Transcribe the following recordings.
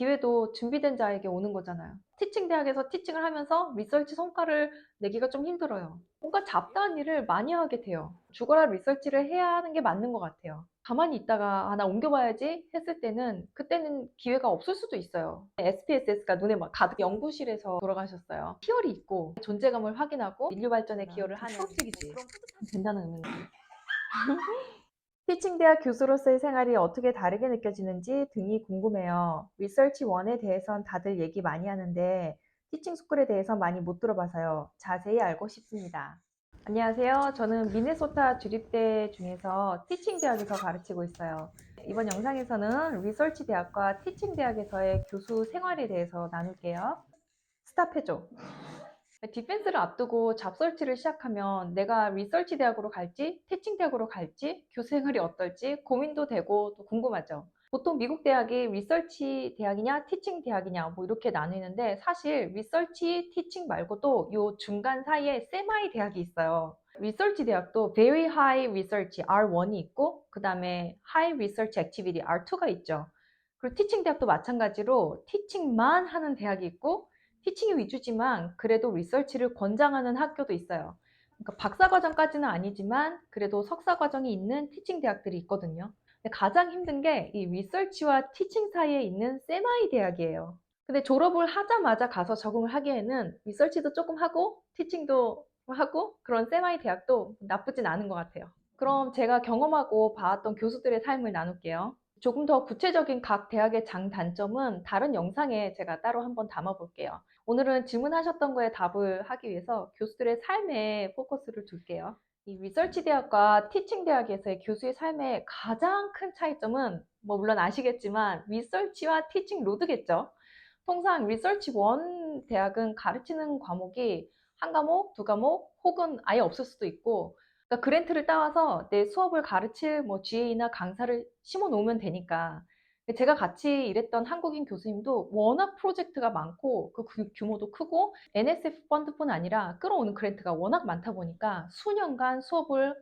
기회도 준비된 자에게 오는 거잖아요. 티칭 대학에서 티칭을 하면서 리서치 성과를 내기가 좀 힘들어요. 뭔가 잡다한 일을 많이 하게 돼요. 죽어라 리서치를 해야 하는 게 맞는 것 같아요. 가만히 있다가 나 옮겨봐야지 했을 때는 그때는 기회가 없을 수도 있어요. SPSS가 눈에 막 가득 연구실에서 돌아가셨어요. 희열이 있고 존재감을 확인하고 인류 발전에 기여를 하는 추억적이지. 된다는 의미입니다. 티칭 대학 교수로서의 생활이 어떻게 다르게 느껴지는지 등이 궁금해요. 리서치 1에 대해선 다들 얘기 많이 하는데 티칭 스쿨에 대해서 많이 못 들어봐서요. 자세히 알고 싶습니다. 안녕하세요. 저는 미네소타 주립대 중에서 티칭 대학에서 가르치고 있어요. 이번 영상에서는 리서치 대학과 티칭 대학에서의 교수 생활에 대해서 나눌게요. 스탑해줘. 디펜스를 앞두고 잡설치를 시작하면 내가 리서치 대학으로 갈지 티칭 대학으로 갈지 교수 생활이 어떨지 고민도 되고 또 궁금하죠. 보통 미국 대학이 리서치 대학이냐 티칭 대학이냐 뭐 이렇게 나뉘는데 사실 리서치 티칭 말고도 요 중간 사이에 세마이 대학이 있어요. 리서치 대학도 Very High Research R1이 있고 그 다음에 High Research Activity R2가 있죠. 그리고 티칭 대학도 마찬가지로 티칭만 하는 대학이 있고 티칭이 위주지만 그래도 리서치를 권장하는 학교도 있어요. 그러니까 박사과정까지는 아니지만 그래도 석사과정이 있는 티칭 대학들이 있거든요. 근데 가장 힘든 게 이 리서치와 티칭 사이에 있는 세마이 대학이에요. 근데 졸업을 하자마자 가서 적응을 하기에는 리서치도 조금 하고 티칭도 하고 그런 세마이 대학도 나쁘진 않은 것 같아요. 그럼 제가 경험하고 봐왔던 교수들의 삶을 나눌게요. 조금 더 구체적인 각 대학의 장단점은 다른 영상에 제가 따로 한번 담아볼게요. 오늘은 질문하셨던 거에 답을 하기 위해서 교수들의 삶에 포커스를 둘게요. 이 리서치 대학과 티칭 대학에서의 교수의 삶의 가장 큰 차이점은 뭐 물론 아시겠지만 리서치와 티칭 로드겠죠. 통상 리서치 1 대학은 가르치는 과목이 한 과목, 두 과목 혹은 아예 없을 수도 있고 그러니까 그랜트를 따와서 내 수업을 가르칠 뭐 GA나 강사를 심어 놓으면 되니까 제가 같이 일했던 한국인 교수님도 워낙 프로젝트가 많고 그 규모도 크고 NSF 펀드뿐 아니라 끌어오는 그랜트가 워낙 많다 보니까 수년간 수업을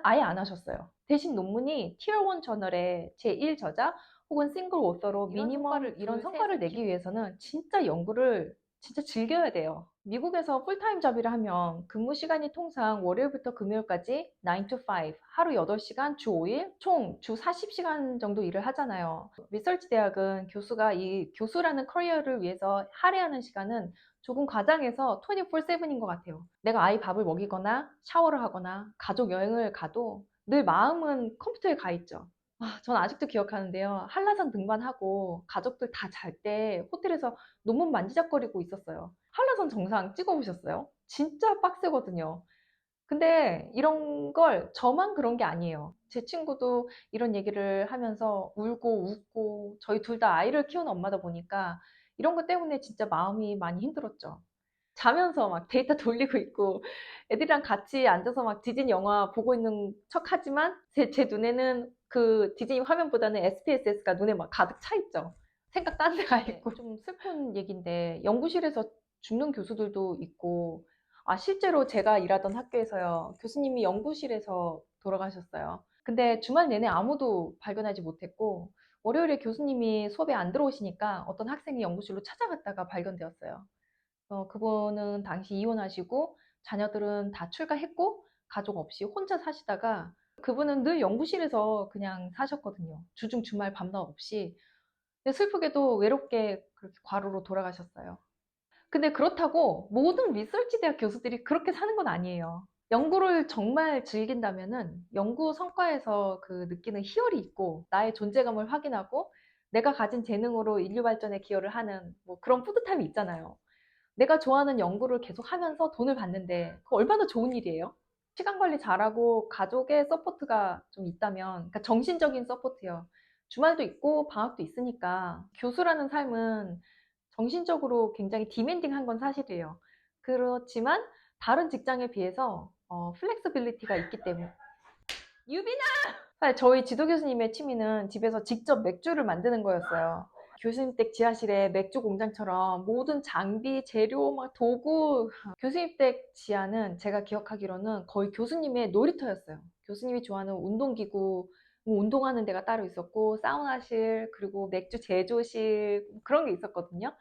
아예 안 하셨어요. 대신 논문이 티어 1 저널의 제1저자 혹은 싱글 오서로 미니멈 이런 성과를 내기 위해서는 진짜 연구를 진짜 즐겨야 돼요. 미국에서 풀타임 잡이를 하면 근무 시간이 통상 월요일부터 금요일까지 9 to 5, 하루 8시간, 주 5일, 총 주 40시간 정도 일을 하잖아요. 리서치 대학은 교수가 이 교수라는 커리어를 위해서 할애하는 시간은 조금 과장해서 24/7인 것 같아요. 내가 아이 밥을 먹이거나 샤워를 하거나 가족 여행을 가도 늘 마음은 컴퓨터에 가 있죠. 전 아직도 기억하는데요. 한라산 등반하고 가족들 다 잘 때 호텔에서 논문 만지작거리고 있었어요. 한라산 정상 찍어보셨어요? 진짜 빡세거든요. 근데 이런 걸 저만 그런 게 아니에요. 제 친구도 이런 얘기를 하면서 울고 웃고 저희 둘 다 아이를 키우는 엄마다 보니까 이런 것 때문에 진짜 마음이 많이 힘들었죠. 자면서 막 데이터 돌리고 있고 애들이랑 같이 앉아서 막 디즈니 영화 보고 있는 척 하지만 제 눈에는 그 디즈니 화면보다는 SPSS가 눈에 막 가득 차 있죠. 생각 딴 데 가 있고. 좀 슬픈 얘기인데 연구실에서 죽는 교수들도 있고 실제로 제가 일하던 학교에서요. 교수님이 연구실에서 돌아가셨어요. 근데 주말 내내 아무도 발견하지 못했고 월요일에 교수님이 수업에 안 들어오시니까 어떤 학생이 연구실로 찾아갔다가 발견되었어요. 그분은 당시 이혼하시고 자녀들은 다 출가했고 가족 없이 혼자 사시다가 그분은 늘 연구실에서 그냥 사셨거든요. 주중 주말 밤낮 없이. 근데 슬프게도 외롭게 그렇게 과로로 돌아가셨어요. 근데 그렇다고 모든 리서치 대학 교수들이 그렇게 사는 건 아니에요. 연구를 정말 즐긴다면은 연구 성과에서 그 느끼는 희열이 있고 나의 존재감을 확인하고 내가 가진 재능으로 인류 발전에 기여를 하는 뭐 그런 뿌듯함이 있잖아요. 내가 좋아하는 연구를 계속 하면서 돈을 받는데 그거 얼마나 좋은 일이에요? 시간 관리 잘하고 가족의 서포트가 좀 있다면, 그러니까 정신적인 서포트요. 주말도 있고 방학도 있으니까 교수라는 삶은 정신적으로 굉장히 디맨딩한 건 사실이에요. 그렇지만 다른 직장에 비해서 플렉스빌리티가 있기 때문에 유빈아! 사실 저희 지도 교수님의 취미는 집에서 직접 맥주를 만드는 거였어요. 교수님 댁 지하실에 맥주 공장처럼 모든 장비, 재료, 막 도구. 교수님 댁 지하는 제가 기억하기로는 거의 교수님의 놀이터였어요. 교수님이 좋아하는 운동기구는 뭐 운동하는 데가 따로 있었고, 사우나실, 그리고 맥주 제조실, 그런 게 있었거든요.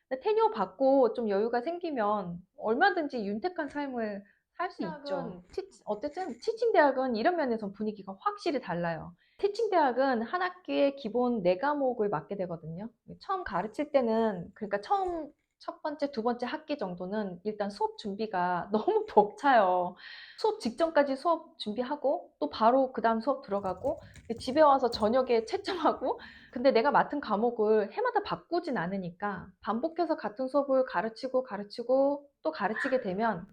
근데 테뉴어 받고 좀 여유가 생기면 얼마든지 윤택한 삶을 살 수 있죠. 어쨌든 티칭 대학은 이런 면에서 분위기가 확실히 달라요. 티칭 대학은 한 학기에 기본 4과목을 맡게 되거든요. 처음 가르칠 때는, 그러니까 처음 첫 번째, 두 번째 학기 정도는 일단 수업 준비가 너무 벅차요. 수업 직전까지 수업 준비하고 또 바로 그 다음 수업 들어가고 집에 와서 저녁에 채점하고, 근데 내가 맡은 과목을 해마다 바꾸진 않으니까 반복해서 같은 수업을 가르치고 또 가르치게 되면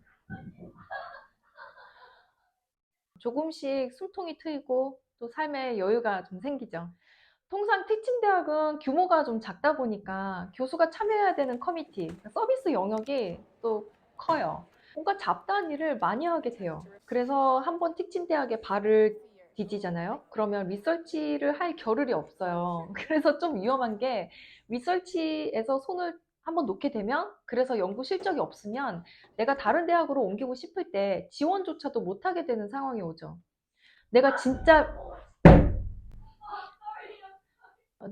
조금씩 숨통이 트이고 또 삶의 여유가 좀 생기죠. 통상 티칭 대학은 규모가 좀 작다 보니까 교수가 참여해야 되는 커미티, 서비스 영역이 또 커요. 뭔가 잡다한 일을 많이 하게 돼요. 그래서 한번 티칭 대학에 발을 디디잖아요. 그러면 리서치를 할 겨를이 없어요. 그래서 좀 위험한 게, 리서치에서 손을 한번 놓게 되면, 그래서 연구 실적이 없으면 내가 다른 대학으로 옮기고 싶을 때 지원조차도 못하게 되는 상황이 오죠. 내가 진짜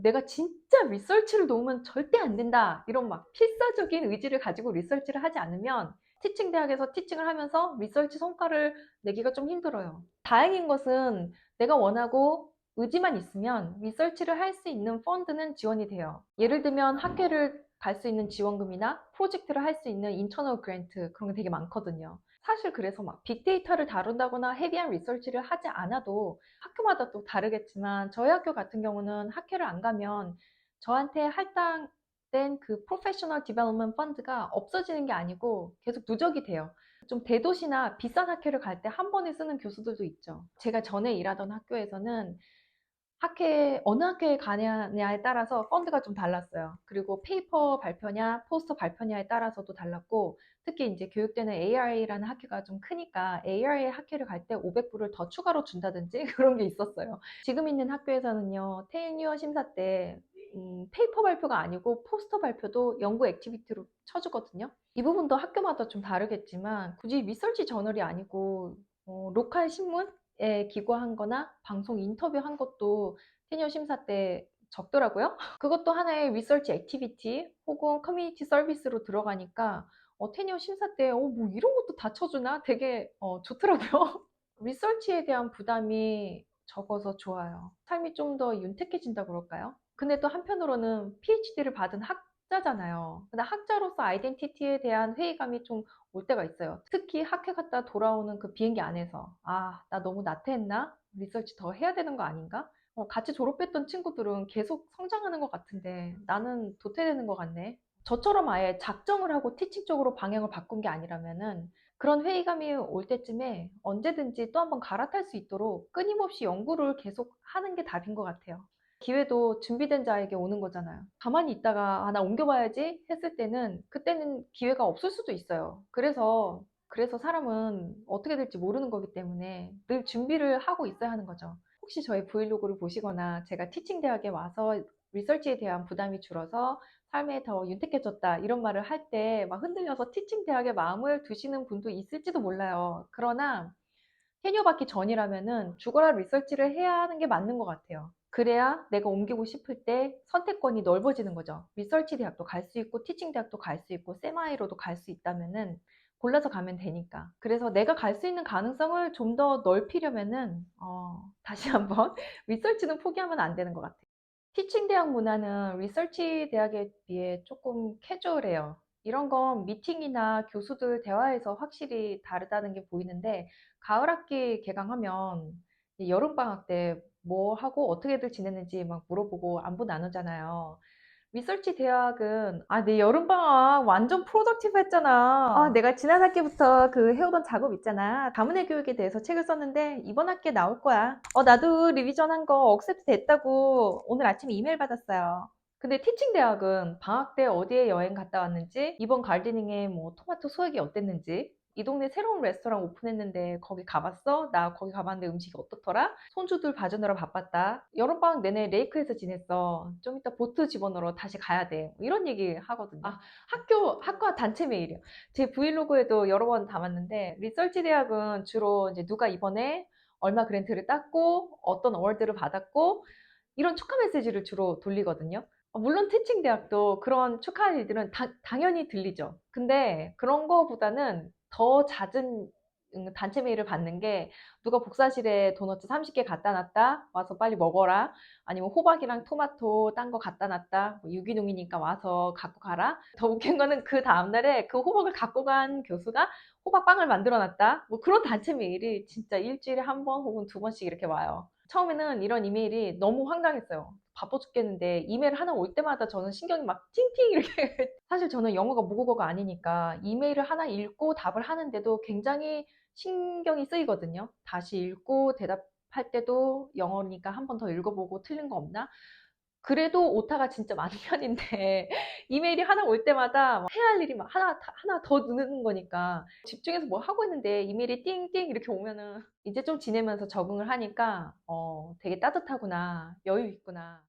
내가 진짜 리서치를 놓으면 절대 안 된다, 이런 막 필사적인 의지를 가지고 리서치를 하지 않으면 티칭 대학에서 티칭을 하면서 리서치 성과를 내기가 좀 힘들어요. 다행인 것은 내가 원하고 의지만 있으면 리서치를 할 수 있는 펀드는 지원이 돼요. 예를 들면 학회를 갈 수 있는 지원금이나 프로젝트를 할 수 있는 인터널 그랜트, 그런 게 되게 많거든요. 사실 그래서 막 빅데이터를 다룬다거나 헤비한 리서치를 하지 않아도, 학교마다 또 다르겠지만 저희 학교 같은 경우는 학회를 안 가면 저한테 할당된 그 프로페셔널 디벨롭먼트 펀드가 없어지는 게 아니고 계속 누적이 돼요. 좀 대도시나 비싼 학회를 갈 때 한 번에 쓰는 교수들도 있죠. 제가 전에 일하던 학교에서는 어느 학회에 가냐에 따라서 펀드가 좀 달랐어요. 그리고 페이퍼 발표냐, 포스터 발표냐에 따라서도 달랐고, 특히 이제 교육대는 ARA라는 학회가 좀 크니까 ARA 학회를 갈 때 500불을 더 추가로 준다든지 그런 게 있었어요. 지금 있는 학교에서는요, 테뉴어 심사 때 페이퍼 발표가 아니고 포스터 발표도 연구 액티비티로 쳐주거든요. 이 부분도 학교마다 좀 다르겠지만, 굳이 리서치 저널이 아니고 로컬 신문에 기고한 거나 방송 인터뷰 한 것도 테뉴어 심사 때 적더라고요. 그것도 하나의 리서치 액티비티 혹은 커뮤니티 서비스로 들어가니까 테뉴어 심사 때 뭐 이런 것도 다 쳐주나, 되게 좋더라고요. 리서치에 대한 부담이 적어서 좋아요. 삶이 좀 더 윤택해진다 그럴까요? 근데 또 한편으로는 PhD를 받은 학자잖아요. 근데 학자로서 아이덴티티에 대한 회의감이 좀 올 때가 있어요. 특히 학회 갔다 돌아오는 그 비행기 안에서, 나 너무 나태했나? 리서치 더 해야 되는 거 아닌가? 같이 졸업했던 친구들은 계속 성장하는 것 같은데 나는 도태되는 것 같네. 저처럼 아예 작정을 하고 티칭 쪽으로 방향을 바꾼 게 아니라면은, 그런 회의감이 올 때쯤에 언제든지 또 한번 갈아탈 수 있도록 끊임없이 연구를 계속 하는 게 답인 것 같아요. 기회도 준비된 자에게 오는 거잖아요. 가만히 있다가 나 옮겨봐야지 했을 때는, 그때는 기회가 없을 수도 있어요. 그래서 사람은 어떻게 될지 모르는 거기 때문에 늘 준비를 하고 있어야 하는 거죠. 혹시 저희 브이로그를 보시거나 제가 티칭 대학에 와서 리서치에 대한 부담이 줄어서 삶에 더 윤택해졌다, 이런 말을 할 때 막 흔들려서 티칭 대학에 마음을 두시는 분도 있을지도 몰라요. 그러나 테뉴어 받기 전이라면은 죽어라 리서치를 해야 하는 게 맞는 것 같아요. 그래야 내가 옮기고 싶을 때 선택권이 넓어지는 거죠. 리서치 대학도 갈 수 있고 티칭 대학도 갈 수 있고 세마이로도 갈 수 있다면은 골라서 가면 되니까. 그래서 내가 갈 수 있는 가능성을 좀 더 넓히려면은 다시 한번 리서치는 포기하면 안 되는 것 같아요. 티칭 대학 문화는 리서치 대학에 비해 조금 캐주얼해요. 이런 건 미팅이나 교수들 대화에서 확실히 다르다는 게 보이는데, 가을 학기 개강하면 여름방학 때 뭐 하고 어떻게들 지냈는지 막 물어보고 안부 나누잖아요. 리서치 대학은 내 여름방학 완전 프로덕티브 했잖아. 내가 지난 학기부터 그 해오던 작업 있잖아. 가문의 교육에 대해서 책을 썼는데 이번 학기에 나올 거야. 나도 리비전 한 거 억셉트 됐다고 오늘 아침에 이메일 받았어요. 근데 티칭 대학은 방학 때 어디에 여행 갔다 왔는지, 이번 가르디닝에 뭐 토마토 수확이 어땠는지, 이 동네 새로운 레스토랑 오픈했는데 거기 가봤어? 나 거기 가봤는데 음식이 어떻더라? 손주들 봐주느라 바빴다. 여름방학 내내 레이크에서 지냈어. 좀 이따 보트 집어넣으러 다시 가야 돼. 뭐 이런 얘기 하거든요. 학과 단체 메일이요. 제 브이로그에도 여러 번 담았는데, 리서치 대학은 주로 이제 누가 이번에 얼마 그랜트를 땄고 어떤 어워드를 받았고 이런 축하 메시지를 주로 돌리거든요. 물론 티칭 대학도 그런 축하 일들은 당연히 들리죠. 근데 그런 거보다는 더 잦은 단체 메일을 받는 게 누가 복사실에 도너츠 30개 갖다 놨다. 와서 빨리 먹어라. 아니면 호박이랑 토마토 딴 거 갖다 놨다. 뭐 유기농이니까 와서 갖고 가라. 더 웃긴 거는 그 다음날에 그 호박을 갖고 간 교수가 호박빵을 만들어 놨다. 뭐 그런 단체 메일이 진짜 일주일에 한 번 혹은 두 번씩 이렇게 와요. 처음에는 이런 이메일이 너무 황당했어요. 바빠 죽겠는데 이메일 하나 올 때마다 저는 신경이 막 팅팅 이렇게 사실 저는 영어가 모국어가 아니니까 이메일을 하나 읽고 답을 하는데도 굉장히 신경이 쓰이거든요. 다시 읽고 대답할 때도 영어니까 한 번 더 읽어보고 틀린 거 없나? 그래도 오타가 진짜 많은 편인데 이메일이 하나 올 때마다 막 해야 할 일이 막 하나 더 느는 거니까 집중해서 뭐 하고 있는데 이메일이 띵띵 이렇게 오면은 이제 좀 지내면서 적응을 하니까 되게 따뜻하구나, 여유 있구나.